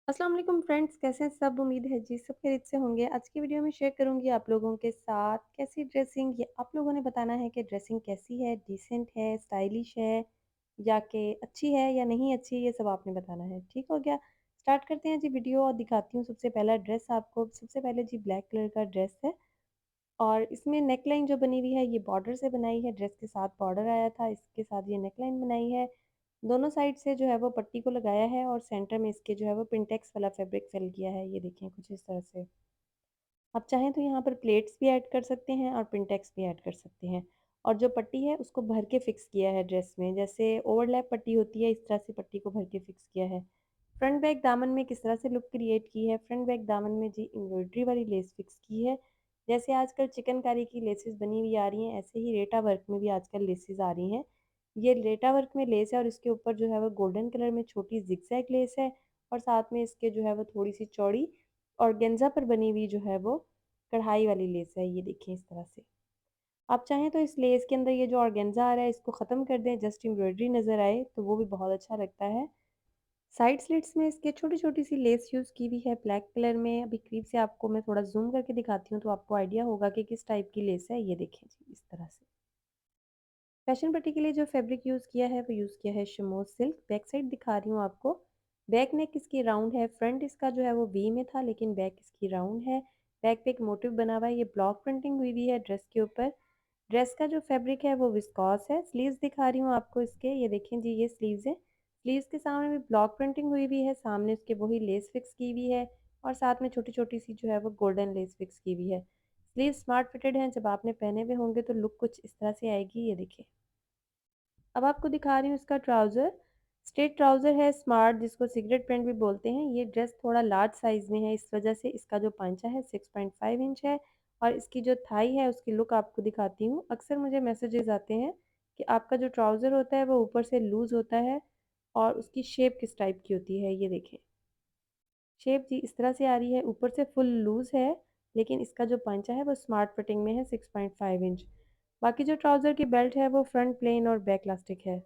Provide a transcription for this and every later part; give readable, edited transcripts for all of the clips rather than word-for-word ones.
अस्सलाम वालेकुम फ्रेंड्स, कैसे हैं सब? उम्मीद है जी सब खैरियत से होंगे। आज की वीडियो में शेयर करूंगी आप लोगों के साथ कैसी ड्रेसिंग, ये आप लोगों ने बताना है कि ड्रेसिंग कैसी है, डिसेंट है, स्टाइलिश है या कि अच्छी है या नहीं अच्छी, ये सब आपने बताना है। ठीक हो गया? स्टार्ट करते हैं जी वीडियो और दिखाती हूँ सबसे पहला ड्रेस आपको। सबसे पहले जी ब्लैक कलर का ड्रेस है और इसमें नेकलाइन जो बनी हुई है ये बॉर्डर से बनाई है। ड्रेस के साथ बॉर्डर आया था, इसके साथ ये नेकलाइन बनाई है। दोनों साइड से जो है वो पट्टी को लगाया है और सेंटर में इसके जो है वो पिंटेक्स वाला फैब्रिक फिल किया है। ये देखिए कुछ इस तरह से। आप चाहें तो यहाँ पर प्लेट्स भी ऐड कर सकते हैं और पिंटेक्स भी ऐड कर सकते हैं। और जो पट्टी है उसको भर के फिक्स किया है ड्रेस में, जैसे ओवरलैप पट्टी होती है इस तरह से पट्टी को भर के फिक्स किया है। फ्रंट बैक दामन में किस तरह से लुक क्रिएट की है, फ्रंट बैक दामन में जी एम्ब्रॉयडरी वाली लेस फिक्स की है। जैसे आजकल चिकनकारी की लेसेस बनी हुई आ रही हैं, ऐसे ही रेटा वर्क में भी आजकल लेसेस आ रही हैं। ये रेटा वर्क में लेस है और इसके ऊपर जो है वो गोल्डन कलर में छोटी जिगजैग लेस है और साथ में इसके जो है वो थोड़ी सी चौड़ी और गेंजा पर बनी हुई जो है वो कढ़ाई वाली लेस है। ये देखिए इस तरह से। आप चाहें तो इस लेस के अंदर ये जो ऑर्गेन्जा आ रहा है इसको ख़त्म कर दें, जस्ट एम्ब्रॉयडरी नज़र आए तो वो भी बहुत अच्छा लगता है। साइड स्लिट्स में इसके छोटी छोटी सी लेस यूज़ की हुई है ब्लैक कलर में। अभी करीब से आपको मैं थोड़ा जूम करके दिखाती हूँ तो आपको आइडिया होगा कि किस टाइप की लेस है। ये देखें जी इस तरह से। फैशन पट्टी के लिए जो फैब्रिक यूज़ किया है वो यूज़ किया है शमोज सिल्क। बैक साइड दिखा रही हूँ आपको। बैक नेक इसकी राउंड है, फ्रंट इसका जो है वो वी में था लेकिन बैक इसकी राउंड है। बैक पे एक मोटिव बना हुआ है, ये ब्लॉक प्रिंटिंग हुई हुई है ड्रेस के ऊपर। ड्रेस का जो फैब्रिक है वो विस्कॉस है। स्लीव्स दिखा रही हूँ आपको इसके, ये देखें जी ये स्लीव्स है। स्लीव्स के सामने भी ब्लॉक प्रिंटिंग हुई हुई है, सामने उसके वही लेस फिक्स की हुई है और साथ में छोटी छोटी सी जो है वो गोल्डन लेस फिक्स की हुई है। स्लीव स्मार्ट फिटेड हैं, जब आपने पहने हुए होंगे तो लुक कुछ इस तरह से आएगी। ये देखिए। अब आपको दिखा रही हूँ इसका ट्राउज़र। स्ट्रेट ट्राउज़र है स्मार्ट, जिसको सिगरेट प्रिंट भी बोलते हैं। ये ड्रेस थोड़ा लार्ज साइज़ में है, इस वजह से इसका जो पांचा है 6.5 इंच है और इसकी जो थाई है उसकी लुक आपको दिखाती हूँ। अक्सर मुझे मैसेजेस आते हैं कि आपका जो ट्राउज़र होता है वो ऊपर से लूज़ होता है और उसकी शेप किस टाइप की होती है। ये देखें शेप जी इस तरह से आ रही है, ऊपर से फुल लूज़ है लेकिन इसका जो पांचा है वो स्मार्ट फिटिंग में है 6.5 इंच। बाकी जो ट्राउज़र की बेल्ट है वो फ्रंट प्लेन और बैक इलास्टिक है।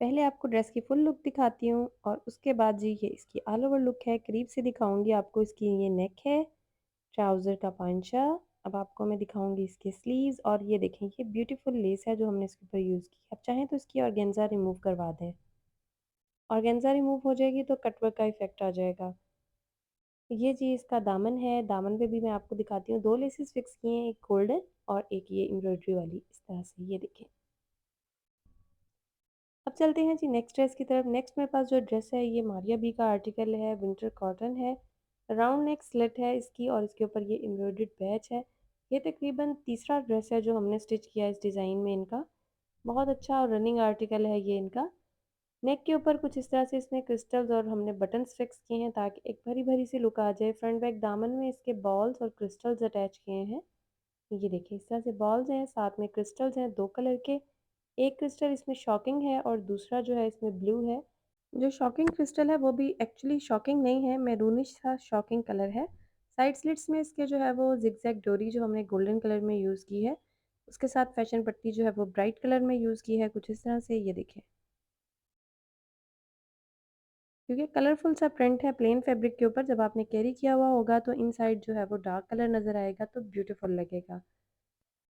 पहले आपको ड्रेस की फुल लुक दिखाती हूँ और उसके बाद जी ये इसकी ऑल ओवर लुक है। करीब से दिखाऊंगी आपको। इसकी ये नेक है, ट्राउज़र का पांचा। अब आपको मैं दिखाऊंगी इसके स्लीव्स और ये देखें ये ब्यूटीफुल लेस है जो हमने इसके ऊपर यूज़ की। आप चाहें तो इसकी ऑर्गेन्जा रिमूव करवा दें। ऑर्गेन्जा रिमूव हो जाएगी तो कटवर्क का इफेक्ट आ जाएगा। ये जी इसका दामन है, दामन पे भी मैं आपको दिखाती हूँ। दो लेसेस फिक्स किए हैं, एक गोल्डन और एक ये एम्ब्रॉयडरी वाली इस तरह से। ये देखें। अब चलते हैं जी नेक्स्ट ड्रेस की तरफ। नेक्स्ट मेरे पास जो ड्रेस है ये मारिया बी का आर्टिकल है, विंटर कॉटन है। राउंड नेक स्लिट है इसकी और इसके ऊपर ये एम्ब्रॉयडर्ड बैच है। ये तकरीबन तीसरा ड्रेस है जो हमने स्टिच किया है इस डिज़ाइन में इनका। बहुत अच्छा और रनिंग आर्टिकल है ये इनका। नेक के ऊपर कुछ इस तरह से इसमें क्रिस्टल्स और हमने बटन्स फिक्स किए हैं ताकि एक भरी भरी सी लुक आ जाए। फ्रंट बैक दामन में इसके बॉल्स और क्रिस्टल्स अटैच किए हैं। ये देखिए इस तरह से बॉल्स हैं, साथ में क्रिस्टल्स हैं दो कलर के। एक क्रिस्टल इसमें शॉकिंग है और दूसरा जो है इसमें ब्लू है। जो शॉकिंग क्रिस्टल है वो भी एक्चुअली शॉकिंग नहीं है, मैरूनिश सा शॉकिंग कलर है। साइड स्लिट्स में इसके जो है वो जिगजैग डोरी जो हमने गोल्डन कलर में यूज़ की है, उसके साथ फैशन पट्टी जो है वो ब्राइट कलर में यूज़ की है कुछ इस तरह से। ये देखें क्योंकि कलरफुल सा प्रिंट है प्लेन फैब्रिक के ऊपर, जब आपने कैरी किया हुआ होगा तो इन साइड जो है वो डार्क कलर नज़र आएगा तो ब्यूटीफुल लगेगा।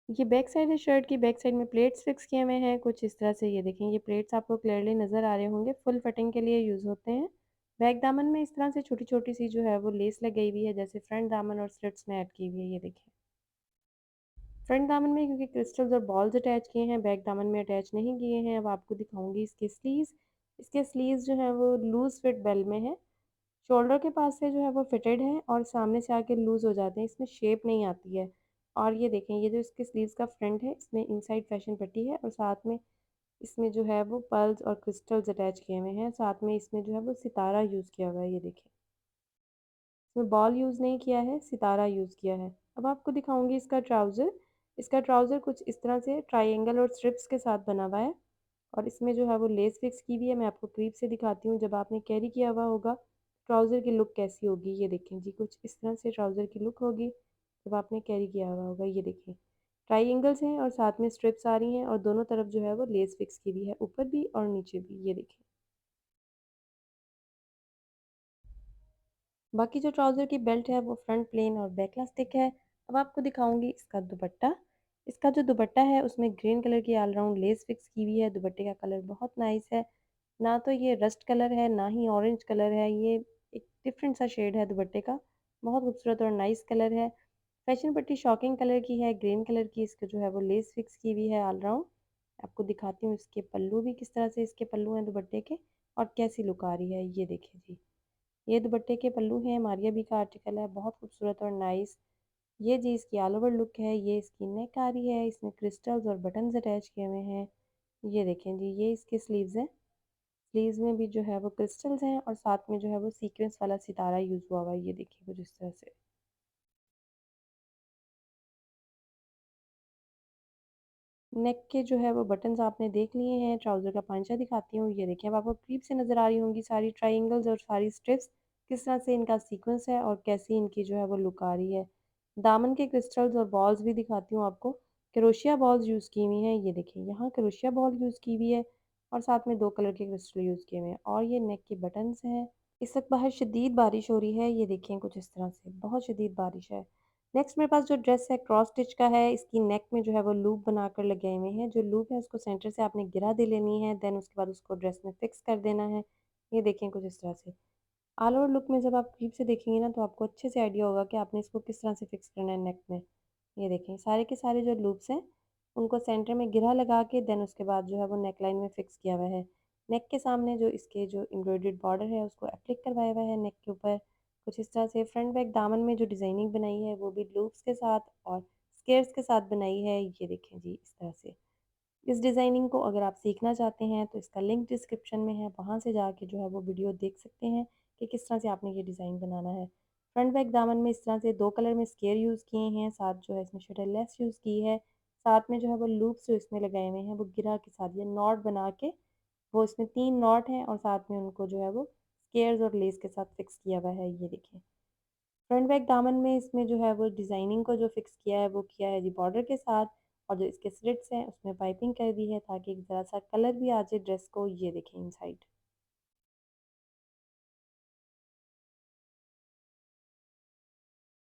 ये बैक साइड है शर्ट की, बैक साइड में प्लेट्स फिक्स किए हुए हैं कुछ इस तरह से। ये देखें ये प्लेट्स आपको क्लियरली नज़र आ रहे होंगे, फुल फिटिंग के लिए यूज़ होते हैं। बैक दामन में इस तरह से छोटी छोटी सी जो है वो लेस लगाई हुई है, जैसे फ्रंट दामन और स्लिट्स में ऐड की हुई है। ये देखें फ्रंट दामन में क्योंकि क्रिस्टल्स और बॉल्स अटैच किए हैं, बैक दामन में अटैच नहीं किए हैं। अब आपको दिखाऊंगी इसके स्लीव्स। इसके स्लीव्स जो है वो लूज़ फिट बेल में है। शोल्डर के पास से जो है वो फिटेड है और सामने से आके लूज़ हो जाते हैं, इसमें शेप नहीं आती है। और ये देखें ये जो इसके स्लीव्स का फ्रंट है इसमें इनसाइड फैशन पट्टी है और साथ में इसमें जो है वो पर्ल्स और क्रिस्टल्स अटैच किए हुए हैं। साथ में इसमें जो है वो सितारा यूज़ किया हुआ है। ये देखें इसमें बॉल यूज़ नहीं किया है, सितारा यूज़ किया है। अब आपको दिखाऊंगी इसका ट्राउज़र। इसका ट्राउज़र कुछ इस तरह से ट्रायंगल और स्ट्रिप्स के साथ बना हुआ है और इसमें जो है वो लेस फिक्स की हुई है। मैं आपको करीब से दिखाती हूँ, जब आपने कैरी किया हुआ होगा ट्राउज़र की लुक कैसी होगी। ये देखें जी कुछ इस तरह से ट्राउज़र की लुक होगी जब आपने कैरी किया हुआ होगा। ये देखें ट्रायंगल्स हैं और साथ में स्ट्रिप्स आ रही हैं और दोनों तरफ जो है वो लेस फिक्स की हुई है, ऊपर भी और नीचे भी। ये देखें बाकी जो ट्राउज़र की बेल्ट है वो फ्रंट प्लेन और बैक इलास्टिक है। अब आपको दिखाऊँगी इसका दुपट्टा। इसका जो दुपट्टा है उसमें ग्रीन कलर की ऑल राउंड लेस फिक्स की हुई है। दुपट्टे का कलर बहुत नाइस है। ना तो ये रस्ट कलर है, ना ही ऑरेंज कलर है। ये एक डिफरेंट सा शेड है दुपट्टे का। बहुत खूबसूरत और नाइस कलर है। फैशन पट्टी शॉकिंग कलर की है, ग्रीन कलर की इसकी जो है वो लेस फिक्स की हुई है ऑल राउंड। आपको दिखाती हूँ इसके पल्लू भी किस तरह से इसके पल्लू हैं दुपट्टे के और कैसी लुक आ रही है। ये देखिए जी। ये दुपट्टे के पल्लू हैं, मारिया बी का आर्टिकल है, बहुत खूबसूरत और नाइस। ये जी इसकी ऑल ओवर लुक है, ये इसकी नेक आ रही है, इसमें क्रिस्टल्स और बटन्स अटैच किए हुए हैं। ये देखें जी, ये इसके स्लीव्स हैं। स्लीव्स में भी जो है वो क्रिस्टल्स हैं और साथ में जो है वो सीक्वेंस वाला सितारा यूज़ हुआ हुआ है। ये देखिए कुछ इस तरह से। नेक के जो है वो बटन्स आपने देख लिए हैं। ट्राउज़र का पांचा दिखाती हूँ। ये देखिए अब आपको करीब से नज़र आ रही होंगी सारी ट्रायंगल्स और सारी स्ट्रिप्स किस तरह से इनका सीक्वेंस है और कैसी इनकी जो है वो लुक आ रही है। दामन के क्रिस्टल्स और बॉल्स भी दिखाती हूँ आपको। क्रोशिया बॉल्स यूज़ की हुई हैं। ये देखिए यहाँ क्रोशिया बॉल यूज़ की हुई है और साथ में 2 कलर के क्रिस्टल यूज़ किए हुए हैं और ये नेक के बटन्स हैं। इस वक्त बाहर शदीद बारिश हो रही है। ये देखें कुछ इस तरह से बहुत शदीद बारिश है। नेक्स्ट मेरे पास जो ड्रेस है क्रॉस स्टिच का है। इसकी नेक में जो है वो लूप बनाकर लगाए हुए हैं। जो लूप है उसको सेंटर से आपने गिरा दे लेनी है, देन उसके बाद उसको ड्रेस में फिक्स कर देना है। ये देखें कुछ इस तरह से। ऑल ओवर लुक में जब आप क्लिप से देखेंगे ना तो आपको अच्छे से आइडिया होगा कि आपने इसको किस तरह से फिक्स करना है नेक में। ये देखें सारे के सारे जो लूप्स हैं उनको सेंटर में गिरा लगा के देन उसके बाद जो है वो नेक लाइन में फिक्स किया हुआ है। नेक के सामने जो इसके जो एम्ब्रॉयडर्ड बॉर्डर है उसको एप्लिक करवाया हुआ है नेक के ऊपर। कुछ इस तरह से फ्रंट बैक दामन में जो डिज़ाइनिंग बनाई है वो भी लूप्स के साथ और स्केयर्स के साथ बनाई है। ये देखें जी इस तरह से। इस डिज़ाइनिंग को अगर आप सीखना चाहते हैं तो इसका लिंक डिस्क्रिप्शन में है, वहाँ से जाके जो है वो वीडियो देख सकते हैं कि किस तरह से आपने ये डिज़ाइन बनाना है। फ्रंट बैक दामन में इस तरह से 2 कलर में स्केयर यूज़ किए हैं, साथ जो है इसमें शटल लेस यूज़ की है, साथ में जो है वो लूप्स जो इसमें लगाए हुए हैं वो गिरा के साथ ये नॉट बना के वो इसमें 3 नॉट हैं और साथ में उनको जो है वो स्केयर्स और लेस के साथ फिक्स किया हुआ है। ये देखिए फ्रंट बैक दामन में इसमें जो है वो डिज़ाइनिंग को जो फिक्स किया है वो किया है जी बॉर्डर के साथ और जो इसके स्लिट्स हैं उसमें पाइपिंग कर दी है ताकि एक ज़रा सा कलर भी आ जाए ड्रेस को। ये देखें इनसाइड।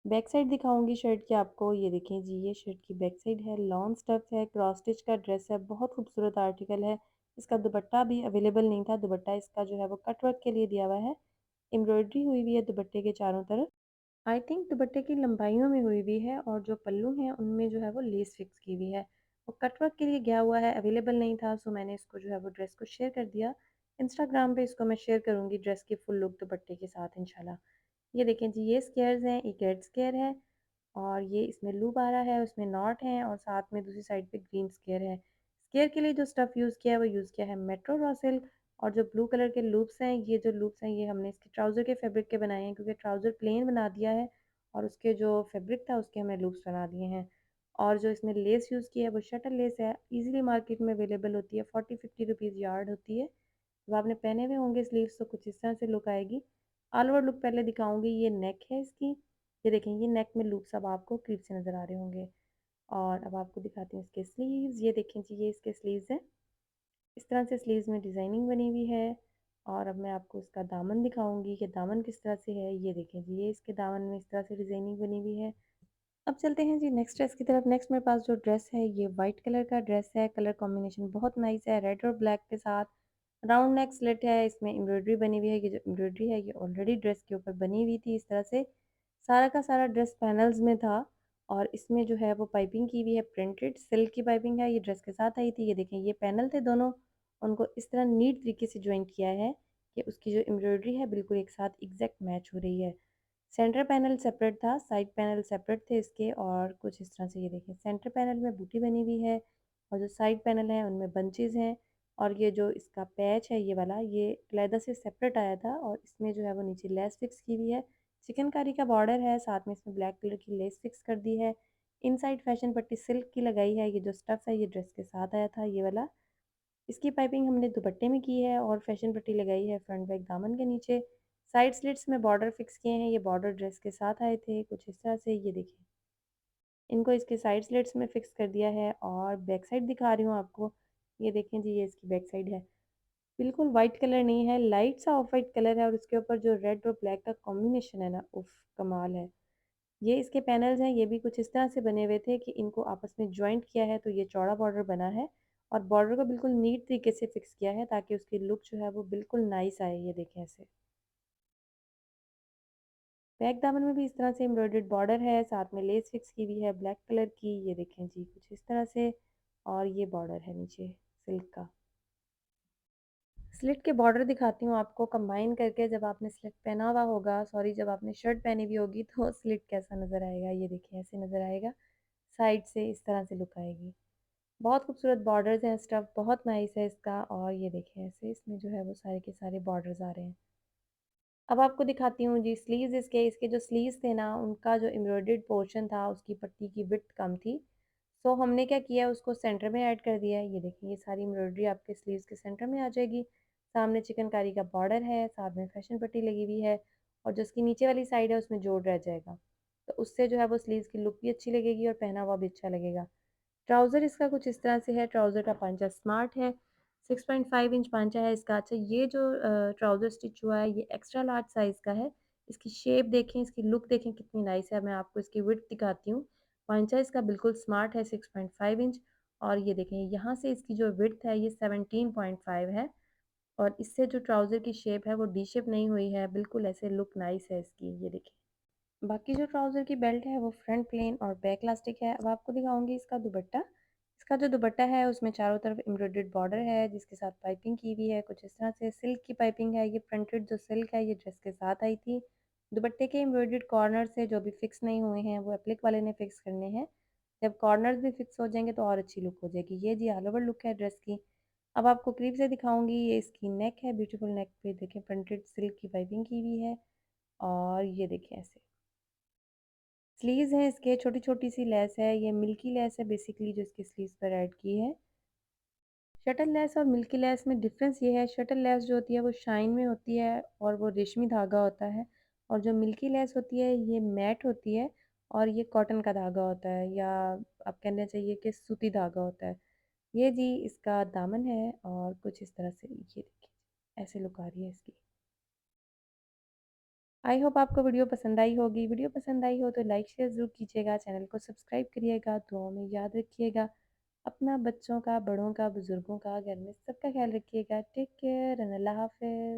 बैक साइड दिखाऊंगी शर्ट की आपको। ये देखें जी ये शर्ट की बैक साइड है, लॉन्ग स्टफ है, क्रॉस स्टिच का ड्रेस है, बहुत खूबसूरत आर्टिकल है। इसका दुपट्टा भी अवेलेबल नहीं था, दुपट्टा इसका जो है वो कट वर्क के लिए दिया हुआ है। एम्ब्रॉयडरी हुई हुई है दुपट्टे के चारों तरफ। आई थिंक दुपट्टे की लंबाइयों में हुई हुई है और जो पल्लू हैं उनमें जो है वो लेस फिक्स की हुई है। वो कटवर्क के लिए गया हुआ है, अवेलेबल नहीं था, सो मैंने इसको जो है वो ड्रेस को शेयर कर दिया। इंस्टाग्राम पे इसको मैं शेयर करूँगी ड्रेस की फुल लुक दुपट्टे के साथ इंशाल्लाह। ये देखें जी ये स्केयर्स हैं, एक रेड स्केयर है और ये इसमें लूप आ रहा है, उसमें नॉट है और साथ में दूसरी साइड पे ग्रीन स्केयर है। स्केयर के लिए जो स्टफ़ यूज़ किया है वो यूज़ किया है मेट्रो रॉ सिल्क और जो ब्लू कलर के लूप्स हैं, ये जो लूप्स हैं ये हमने इसके ट्राउज़र के फैब्रिक के बनाए हैं क्योंकि ट्राउज़र प्लेन बना दिया है और उसके जो फैब्रिक था उसके हमने लूप्स बना दिए हैं। और जो इसमें लेस यूज़ की है वो शटल लेस है, ईज़िली मार्केट में अवेलेबल होती है, 40-50 रुपीज़ यार्ड होती है। जब आपने पहने हुए होंगे स्लीव्स तो कुछ इस तरह से लुक आएगी। ऑल ओवर लुक पहले दिखाऊंगी। ये नेक है इसकी। ये देखें ये नेक में लूप्स अब आपको क्लिप से नज़र आ रहे होंगे। और अब आपको दिखाती हूँ इसके स्लीव्स। ये देखें जी ये इसके स्लीव्स हैं। इस तरह से स्लीव्स में डिज़ाइनिंग बनी हुई है। और अब मैं आपको इसका दामन दिखाऊंगी कि दामन किस तरह से है। ये देखें जी ये इसके दामन में इस तरह से डिज़ाइनिंग बनी हुई है। अब चलते हैं जी नेक्स्ट ड्रेस की तरफ। नेक्स्ट मेरे पास जो ड्रेस है ये वाइट कलर का ड्रेस है। कलर कॉम्बिनेशन बहुत नाइस है, रेड और ब्लैक के साथ। राउंड नेक स्लिट है, इसमें एम्ब्रॉयडरी बनी हुई है। ये जो एम्ब्रॉयडरी है ये ऑलरेडी ड्रेस के ऊपर बनी हुई थी इस तरह से। सारा का सारा ड्रेस पैनल्स में था और इसमें जो है वो पाइपिंग की हुई है, प्रिंटेड सिल्क की पाइपिंग है। ये ड्रेस के साथ आई थी। ये देखें ये पैनल थे दोनों, उनको इस तरह नीट तरीके से ज्वाइन किया है कि उसकी जो एम्ब्रॉयडरी है बिल्कुल एक साथ एग्जैक्ट मैच हो रही है। सेंटर पैनल सेपरेट था, साइड पैनल सेपरेट थे इसके और कुछ इस तरह से। ये देखें सेंटर पैनल में बूटी बनी हुई है और जो साइड पैनल है उनमें बंचेज़ हैं। और ये जो इसका पैच है ये वाला ये अलहदा से सेपरेट आया था और इसमें जो है वो नीचे लेस फिक्स की हुई है। चिकनकारी का बॉर्डर है, साथ में इसमें ब्लैक कलर की लेस फिक्स कर दी है। इनसाइड फैशन पट्टी सिल्क की लगाई है। ये जो स्टफ़ है ये ड्रेस के साथ आया था ये वाला। इसकी पाइपिंग हमने दुपट्टे में की है और फैशन पट्टी लगाई है फ्रंट बैक दामन के नीचे। साइड स्लिट्स में बॉर्डर फिक्स किए हैं, ये बॉर्डर ड्रेस के साथ आए थे कुछ इस तरह से। ये देखिए इनको इसके साइड स्लिट्स में फिक्स कर दिया है और बैक साइड दिखा रही हूँ आपको। ये देखें जी ये इसकी बैक साइड है। बिल्कुल वाइट कलर नहीं है, लाइट सा ऑफ वाइट कलर है और उसके ऊपर जो रेड और ब्लैक का कॉम्बिनेशन है ना, उफ़! कमाल है। ये इसके पैनल्स हैं, ये भी कुछ इस तरह से बने हुए थे कि इनको आपस में जॉइंट किया है तो ये चौड़ा बॉर्डर बना है और बॉर्डर को बिल्कुल नीट तरीके से फिक्स किया है ताकि उसकी लुक जो है वो बिल्कुल नाइस आए। ये देखें ऐसे। बैक दामन में भी इस तरह से एम्ब्रॉयडर्ड बॉर्डर है, साथ में लेस फिक्स की हुई है ब्लैक कलर की। ये देखें जी कुछ इस तरह से। और ये बॉर्डर है नीचे सिल्क का। स्लिट के बॉर्डर दिखाती हूँ आपको कंबाइन करके। जब आपने स्लिट पहना हुआ होगा, सॉरी, जब आपने शर्ट पहनी हुई होगी तो स्लिट कैसा नज़र आएगा, ये देखिए ऐसे नज़र आएगा। साइड से इस तरह से लुक आएगी। बहुत खूबसूरत बॉर्डर्स हैं, स्टफ़ बहुत नाइस है इसका। और ये देखिए ऐसे इसमें जो है वो सारे के सारे बॉर्डर्स आ रहे हैं। अब आपको दिखाती हूँ जी स्लीव्स इसके। इसके जो स्लीव्स थे ना, उनका जो एम्ब्रॉयडर्ड पोर्शन था उसकी पट्टी की विड्थ कम थी। सो हमने क्या किया, उसको सेंटर में ऐड कर दिया है। ये देखिए ये सारी एम्ब्रॉयडरी आपके स्लीव्स के सेंटर में आ जाएगी। सामने चिकनकारी का बॉर्डर है, साथ में फैशन पट्टी लगी हुई है और जो इसकी नीचे वाली साइड है उसमें जोड़ रह जाएगा। तो उससे जो है वो स्लीव्स की लुक भी अच्छी लगेगी और पहना हुआ भी अच्छा लगेगा। ट्राउज़र इसका कुछ इस तरह से है। ट्राउज़र का पांचा स्मार्ट है। 6.5 इंच पांचा है इसका। अच्छा, ये जो ट्राउज़र स्टिच हुआ है ये एक्स्ट्रा लार्ज साइज़ का है। इसकी शेप देखें, इसकी लुक देखें कितनी नाइस है। मैं आपको इसकी विड्थ दिखाती हूँ। पांचा इसका बिल्कुल स्मार्ट है 6.5 इंच। और ये देखें यहाँ से इसकी जो विड्थ है ये 17.5 है। और इससे जो ट्राउज़र की शेप है वो डी शेप नहीं हुई है, बिल्कुल ऐसे लुक नाइस है इसकी। ये देखिए। बाकी जो ट्राउज़र की बेल्ट है वो फ्रंट प्लेन और बैक इलास्टिक है। अब आपको दिखाऊंगी इसका दुपट्टा। इसका जो दुपट्टा है उसमें चारों तरफ एम्ब्रॉयडर्ड बॉर्डर है जिसके साथ पाइपिंग की हुई है कुछ इस तरह से। सिल्क की पाइपिंग है, ये प्रिंटेड जो सिल्क है ये ड्रेस के साथ आई थी। दुपट्टे के एम्ब्रॉयडर्ड कॉर्नर से जो भी फिक्स नहीं हुए हैं वो एप्लिक वाले ने फिक्स करने हैं। जब कॉर्नर्स भी फिक्स हो जाएंगे तो और अच्छी लुक हो जाएगी। ये जी ऑल ओवर लुक है ड्रेस की। अब आपको करीब से दिखाऊंगी। ये इसकी नेक है, ब्यूटीफुल नेक पे देखें प्रिंटेड सिल्क की पाइपिंग की हुई है। और ये देखिए ऐसे स्लीव्स हैं इसके, छोटी-छोटी सी लेस है, ये मिल्की लेस है बेसिकली जो इसकी स्लीव्स पर ऐड की है। शटल लेस और मिल्की लेस में डिफ़रेंस ये है, शटल लेस जो होती है वो शाइन में होती है और वो रेशमी धागा होता है और जो मिल्की लेस होती है ये मैट होती है और ये कॉटन का धागा होता है या आप कहना चाहिए कि सूती धागा होता है। ये जी इसका दामन है और कुछ इस तरह से ये देखिए, ऐसे लुक आ रही है इसकी। आई होप आपको वीडियो पसंद आई होगी। वीडियो पसंद आई हो तो लाइक शेयर ज़रूर कीजिएगा, चैनल को सब्सक्राइब करिएगा, दुआओं में याद रखिएगा। अपना बच्चों का, बड़ों का, बुज़ुर्गों का, घर में सबका ख्याल रखिएगा। टेक केयर एंड अल्लाह हाफ़िज़।